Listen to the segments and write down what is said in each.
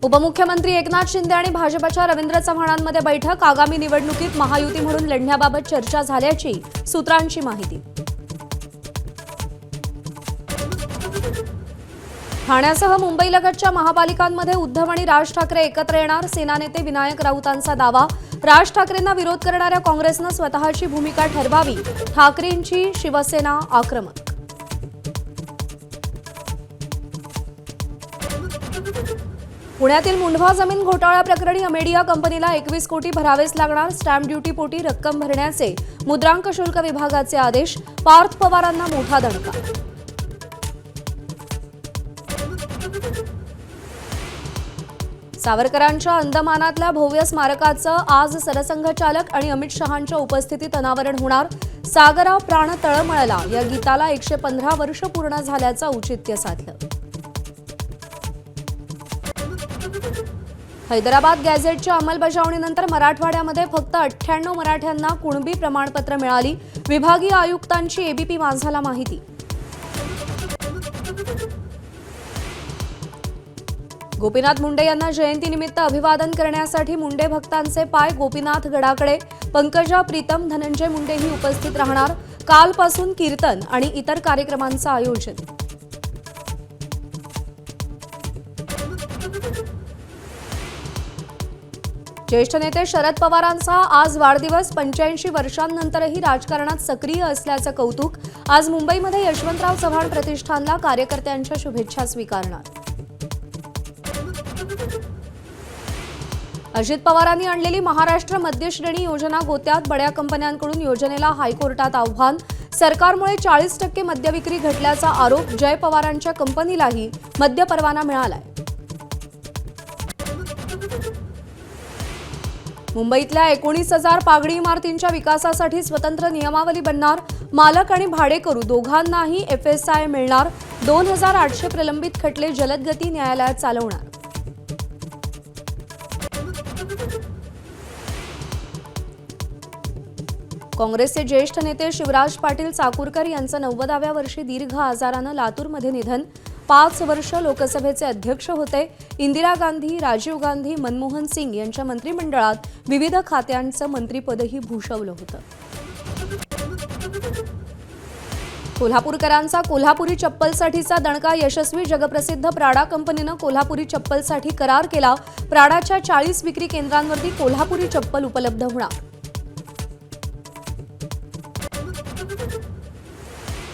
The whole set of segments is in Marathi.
उपमुख्यमंत्री एकनाथ शिंदे आणि भाजपच्या रवींद्र चव्हाणांमध्ये बैठक। आगामी निवडणुकीत महायुती म्हणून लढण्याबाबत चर्चा झाल्याची सूत्रांची माहिती। ठाण्यासह मुंबईलगतच्या महापालिकांमध्ये उद्धव आणि राज ठाकरे एकत्र येणार। सेना नेते विनायक राऊतांचा दावा। राज ठाकरेंना विरोध करणाऱ्या काँग्रेसनं स्वतःची भूमिका ठरवावी। ठाकरेंची शिवसेना आक्रमक। पुण्यातील मुंढवा जमीन घोटाळ्याप्रकरणी अमेडिया कंपनीला 21 कोटी भरावेच लागणार। स्टॅम्प ड्युटीपोटी रक्कम भरण्याचे मुद्रांक शुल्क विभागाचे आदेश। पार्थ पवारांना मोठा दणका। सावरकरांच्या अंदमानातल्या भव्य स्मारकाचं आज सरसंघचालक आणि अमित शहांच्या उपस्थितीत अनावरण होणार। सागरा प्राण तळमळला या गीताला 115 वर्ष पूर्ण झाल्याचं औचित्य साधलं। हैदराबाद गॅझेटच्या अंमलबजावणीनंतर मराठवाड्यामध्ये फक्त 98 मराठ्यांना कुणबी प्रमाणपत्र मिळाली। विभागीय आयुक्तांची एबीपी माझाला माहिती। गोपीनाथ मुंडे यांना जयंतीनिमित्त अभिवादन करण्यासाठी मुंडे भक्तांचे पाय गोपीनाथ गडाकडे। पंकजा प्रीतम धनंजय मुंडेही उपस्थित राहणार। कालपासून कीर्तन आणि इतर कार्यक्रमांचं आयोजन। ज्येष्ठ नेते शरद पवारांचा आज वाढदिवस। 85 वर्षांनंतरही राजकारणात सक्रिय असल्याचं कौतुक। आज मुंबईमध्ये यशवंतराव चव्हाण प्रतिष्ठानला कार्यकर्त्यांच्या शुभेच्छा स्वीकारणार। अजित पवारांनी आणलेली महाराष्ट्र मध्यश्रेणी योजना गोत्यात। बड्या कंपन्यांकडून योजनेला हायकोर्टात आव्हान। सरकारमुळे 40% मद्यविक्री घटल्याचा आरोप। जय पवारांच्या कंपनीलाही मद्य परवाना मिळालाय। मुंबईतल्या 19,000 पागडी इमारतींच्या विकासासाठी स्वतंत्र नियमावली बनणार। मालक आणि भाडेकरू दोघांनाही एफएसआय मिळणार। 2800 प्रलंबित खटले जलदगती न्यायालयात चालवणार। काँग्रेसचे ज्येष्ठ नेते शिवराज पाटील चाकूरकर यांचं 90व्या वर्षी दीर्घ आजारानं लातूरमध्ये निधन। 5 वर्ष लोकसभेचे अध्यक्ष होते। इंदिरा गांधी, राजीव गांधी, मनमोहन सिंग यांच्या मंत्रिमंडळात विविध खात्यांचं मंत्रिपदही भूषवलं होतं। कोल्हापूरकरांचा कोल्हापुरी चप्पलसाठीचा दणका यशस्वी। जगप्रसिद्ध प्राडा कंपनीनं कोल्हापुरी चप्पलसाठी करार केला। प्राडाच्या 40 विक्री केंद्रांवरती कोल्हापुरी चप्पल उपलब्ध होणार।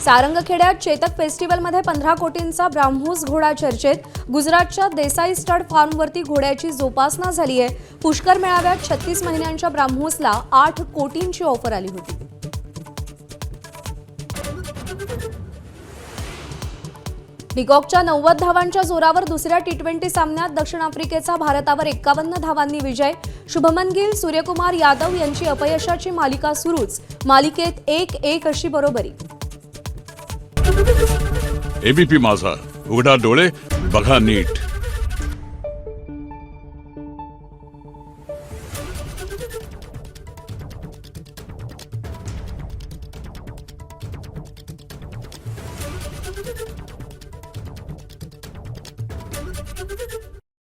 सारंगखेड्यात चेतक फेस्टिवलमध्ये 15 कोटींचा ब्राह्मोस घोडा चर्चेत। गुजरातच्या देसाई स्टड फार्मवरती घोड्याची जोपासना झाली आहे। पुष्कर मेळाव्यात 36 महिन्यांच्या ब्राह्मोसला 8 कोटींची ऑफर आली होती। डिकॉकच्या 90 धावांच्या जोरावर दुसऱ्या टी20 सामन्यात दक्षिण आफ्रिकेचा भारतावर 51 धावांनी विजय। शुभमन गिल, सूर्यकुमार यादव यांची अपयशाची मालिका सुरूच। मालिकेत 1-1 अशी बरोबरी। एबीपी माझा, उघडा डोळे बघा नीट।